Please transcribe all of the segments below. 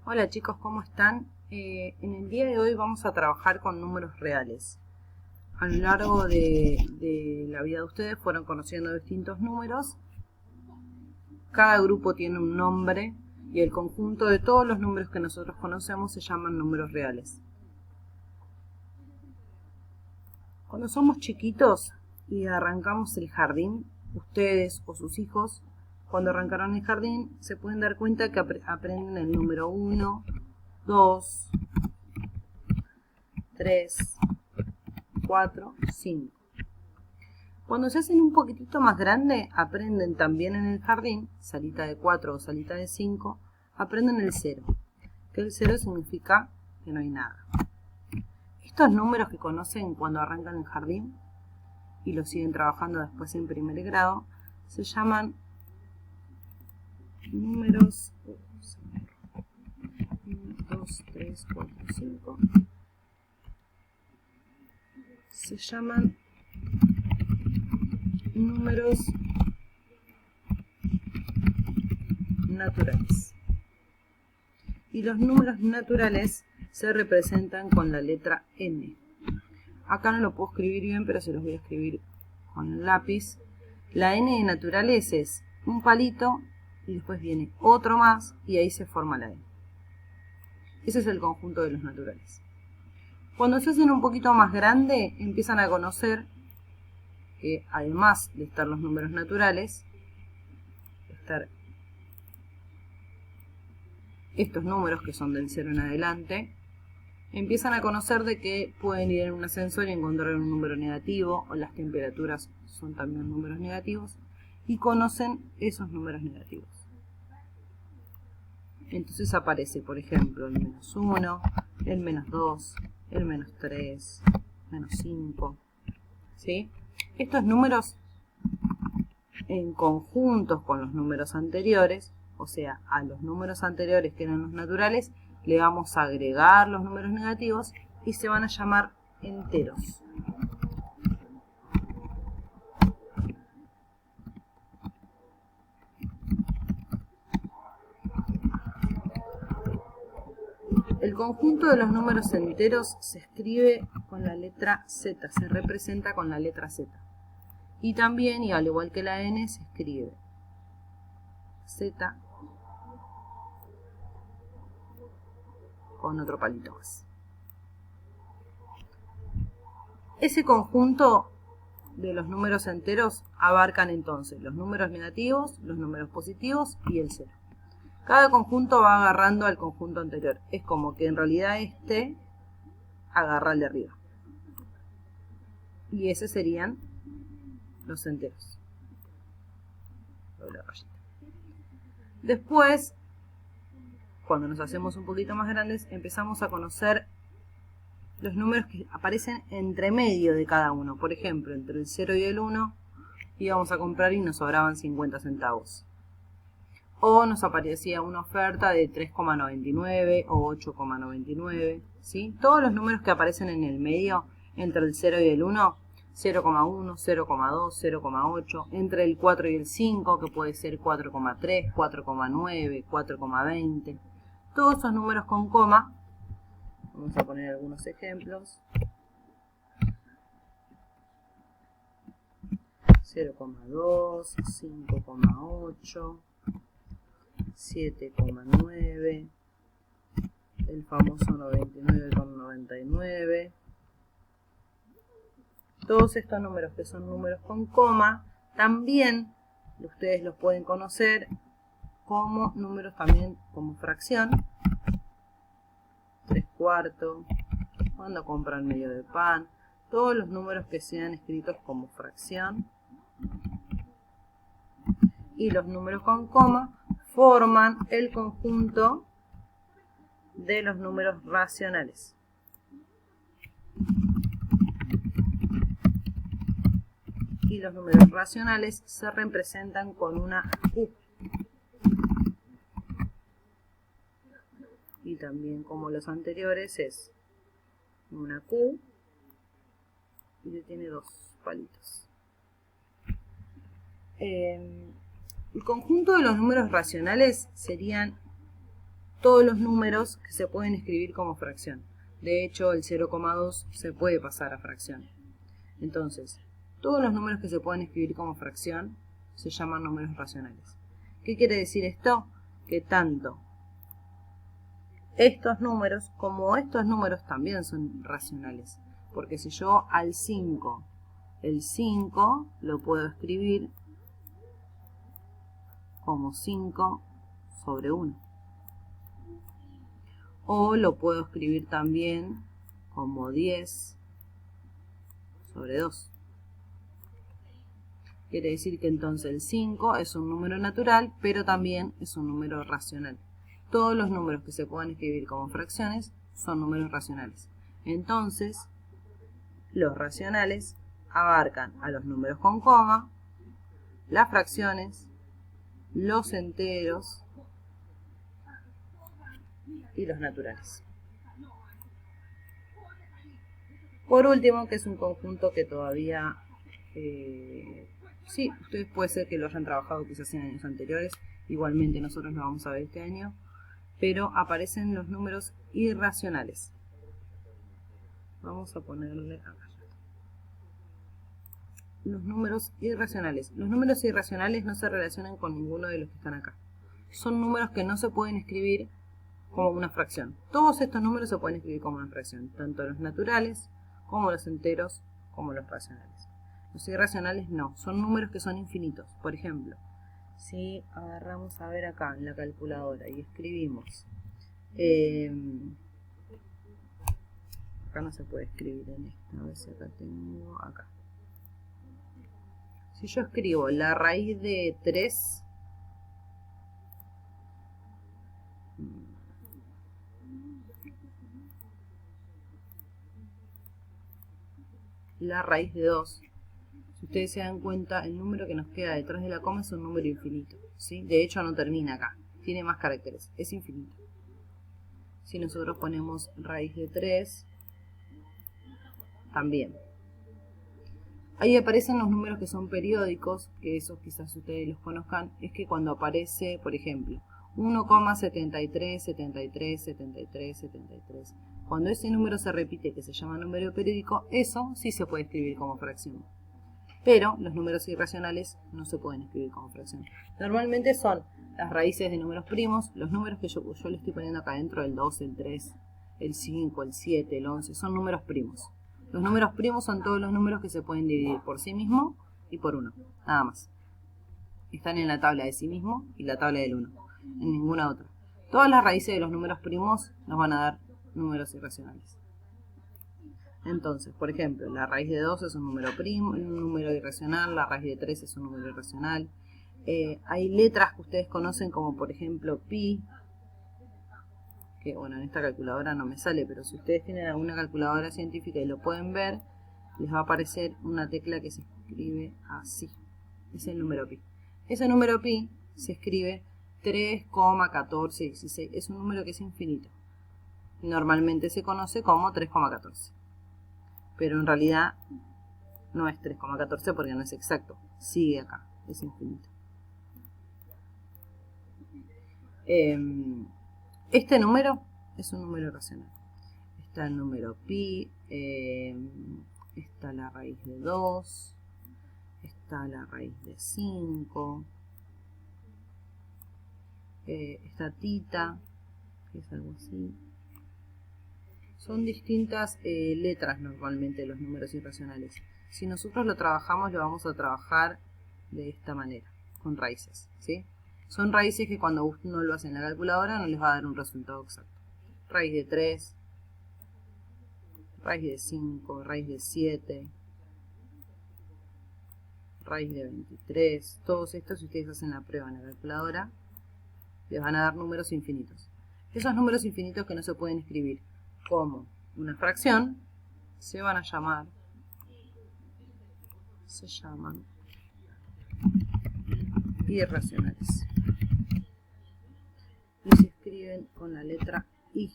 Hola chicos, ¿cómo están? En el día de hoy vamos a trabajar con números reales. A lo largo de la vida de ustedes fueron conociendo distintos números. Cada grupo tiene un nombre y el conjunto de todos los números que nosotros conocemos se llaman números reales. Cuando somos chiquitos y arrancamos el jardín, ustedes o sus hijos, cuando arrancaron el jardín, se pueden dar cuenta que aprenden el número 1, 2, 3, 4, 5. Cuando se hacen un poquitito más grande, aprenden también en el jardín, salita de 4 o salita de 5, aprenden el 0, que el 0 significa que no hay nada. Estos números que conocen cuando arrancan el jardín y los siguen trabajando después en primer grado, se llaman números 1, 2, 3, 4, 5. Se llaman números naturales. Y los números naturales se representan con la letra N. Acá no lo puedo escribir bien, pero se los voy a escribir con el lápiz. La N de naturales es un palito y después viene otro más y ahí se forma la N. Ese es el conjunto de los naturales. Cuando se hacen un poquito más grande, empiezan a conocer que además de estar los números naturales, estar estos números que son del 0 en adelante, empiezan a conocer de que pueden ir en un ascensor y encontrar un número negativo, o las temperaturas son también números negativos, y conocen esos números negativos. Entonces aparece, por ejemplo, el menos 1, el menos 2, el menos 3, menos 5, ¿sí? Estos números en conjuntos con los números anteriores, o sea, a los números anteriores que eran los naturales, le vamos a agregar los números negativos y se van a llamar enteros. El conjunto de los números enteros se escribe con la letra Z, se representa con la letra Z. Y también, y al igual que la N, se escribe Z con otro palito más. Ese conjunto de los números enteros abarcan entonces los números negativos, los números positivos y el 0. Cada conjunto va agarrando al conjunto anterior. Es como que en realidad este agarra al de arriba. Y esos serían los enteros. Después, cuando nos hacemos un poquito más grandes, empezamos a conocer los números que aparecen entre medio de cada uno. Por ejemplo, entre el 0 y el 1 íbamos a comprar y nos sobraban 50 centavos. O nos aparecía una oferta de 3,99 o 8,99, ¿sí? Todos los números que aparecen en el medio, entre el 0 y el 1, 0,1, 0,2, 0,8, entre el 4 y el 5, que puede ser 4,3, 4,9, 4,20. Todos esos números con coma, vamos a poner algunos ejemplos. 0,2, 5,8, 7,9, el famoso 99,99. Todos estos números que son números con coma, también ustedes los pueden conocer como números también como fracción. 3/4, cuando compran medio de pan, todos los números que sean escritos como fracción. Y los números con coma forman el conjunto de los números racionales. Y los números racionales se representan con una Q. Y también como los anteriores es una Q y tiene dos palitos. El conjunto de los números racionales serían todos los números que se pueden escribir como fracción. De hecho, el 0,2 se puede pasar a fracción. Entonces, todos los números que se pueden escribir como fracción se llaman números racionales. ¿Qué quiere decir esto? Que tanto estos números como estos números también son racionales. Porque si yo al 5, el 5 lo puedo escribir como 5 sobre 1. O lo puedo escribir también como 10 sobre 2. Quiere decir que entonces el 5 es un número natural, pero también es un número racional. Todos los números que se puedan escribir como fracciones son números racionales. Entonces, los racionales abarcan a los números con coma, las fracciones, los enteros y los naturales. Por último, que es un conjunto que todavía, sí, ustedes puede ser que lo hayan trabajado quizás en años anteriores, igualmente nosotros lo vamos a ver este año, pero aparecen los números irracionales. Vamos a ponerle acá. Los números irracionales. Los números irracionales no se relacionan con ninguno de los que están acá. Son números que no se pueden escribir como una fracción. Todos estos números se pueden escribir como una fracción, tanto los naturales, como los enteros, como los racionales. Los irracionales no, son números que son infinitos. Por ejemplo, si agarramos a ver acá en la calculadora y escribimos, acá no se puede escribir en esta, a ver si acá tengo, acá. Si yo escribo la raíz de 3, la raíz de 2, si ustedes se dan cuenta, el número que nos queda detrás de la coma es un número infinito, ¿sí? De hecho no termina acá, tiene más caracteres, es infinito. Si nosotros ponemos raíz de 3, también. Ahí aparecen los números que son periódicos, que esos quizás ustedes los conozcan, es que cuando aparece, por ejemplo, 1,73, 73, 73, 73. Cuando ese número se repite, que se llama número periódico, eso sí se puede escribir como fracción. Pero los números irracionales no se pueden escribir como fracción. Normalmente son las raíces de números primos, los números que yo le estoy poniendo acá dentro, el 2, el 3, el 5, el 7, el 11, son números primos. Los números primos son todos los números que se pueden dividir por sí mismo y por 1, nada más. Están en la tabla de sí mismo y la tabla del 1, en ninguna otra. Todas las raíces de los números primos nos van a dar números irracionales. Entonces, por ejemplo, la raíz de 2 es un número primo, un número irracional, la raíz de 3 es un número irracional. Hay letras que ustedes conocen como por ejemplo pi, que bueno, en esta calculadora no me sale, pero si ustedes tienen alguna calculadora científica y lo pueden ver, les va a aparecer una tecla que se escribe así. Es el número pi. Ese número pi se escribe 3,1416. Es un número que es infinito. Normalmente se conoce como 3,14. Pero en realidad no es 3,14 porque no es exacto. Sigue acá, es infinito. Este número es un número racional. Está el número pi, está la raíz de 2, está la raíz de 5, está tita, que es algo así. Son distintas letras normalmente los números irracionales. Si nosotros lo trabajamos, lo vamos a trabajar de esta manera, con raíces, ¿sí? Son raíces que cuando uno lo hace en la calculadora no les va a dar un resultado exacto. Raíz de 3, raíz de 5, raíz de 7, raíz de 23. Todos estos, si ustedes hacen la prueba en la calculadora, les van a dar números infinitos. Esos números infinitos que no se pueden escribir como una fracción se van a llamar, se llaman irracionales. Y se escriben con la letra I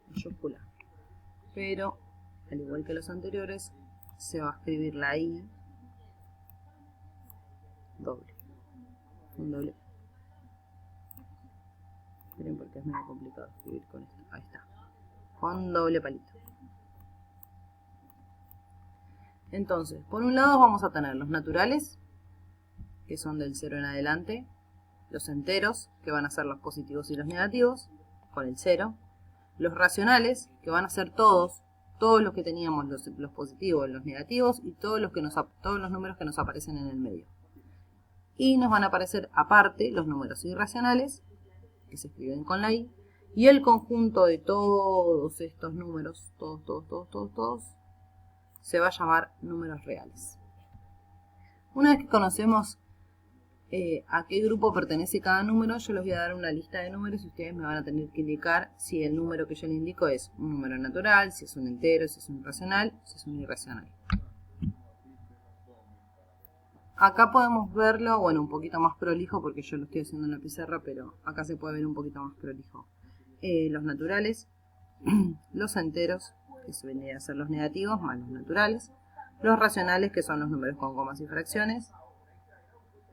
mayúscula. Pero, al igual que los anteriores, se va a escribir la I doble. Un doble. Esperen porque es medio complicado escribir con esto. Ahí está. Con doble palito. Entonces, por un lado vamos a tener los naturales, que son del 0 en adelante. Los enteros, que van a ser los positivos y los negativos, con el 0. Los racionales, que van a ser todos los que teníamos, los positivos, los negativos y todos los números que nos aparecen en el medio. Y nos van a aparecer aparte los números irracionales, que se escriben con la I, y el conjunto de todos estos números, todos, se va a llamar números reales. Una vez que conocemos a qué grupo pertenece cada número, yo les voy a dar una lista de números y ustedes me van a tener que indicar si el número que yo le indico es un número natural, si es un entero, si es un racional, si es un irracional. Acá podemos verlo, bueno, un poquito más prolijo porque yo lo estoy haciendo en la pizarra, pero acá se puede ver un poquito más prolijo. Los naturales, los enteros, que se vendrían a ser los negativos más los naturales, los racionales, que son los números con comas y fracciones,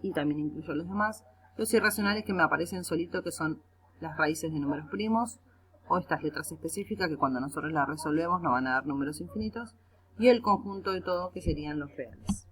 y también incluyo los demás, los irracionales que me aparecen solito, que son las raíces de números primos, o estas letras específicas que cuando nosotros las resolvemos nos van a dar números infinitos, y el conjunto de todo, que serían los reales.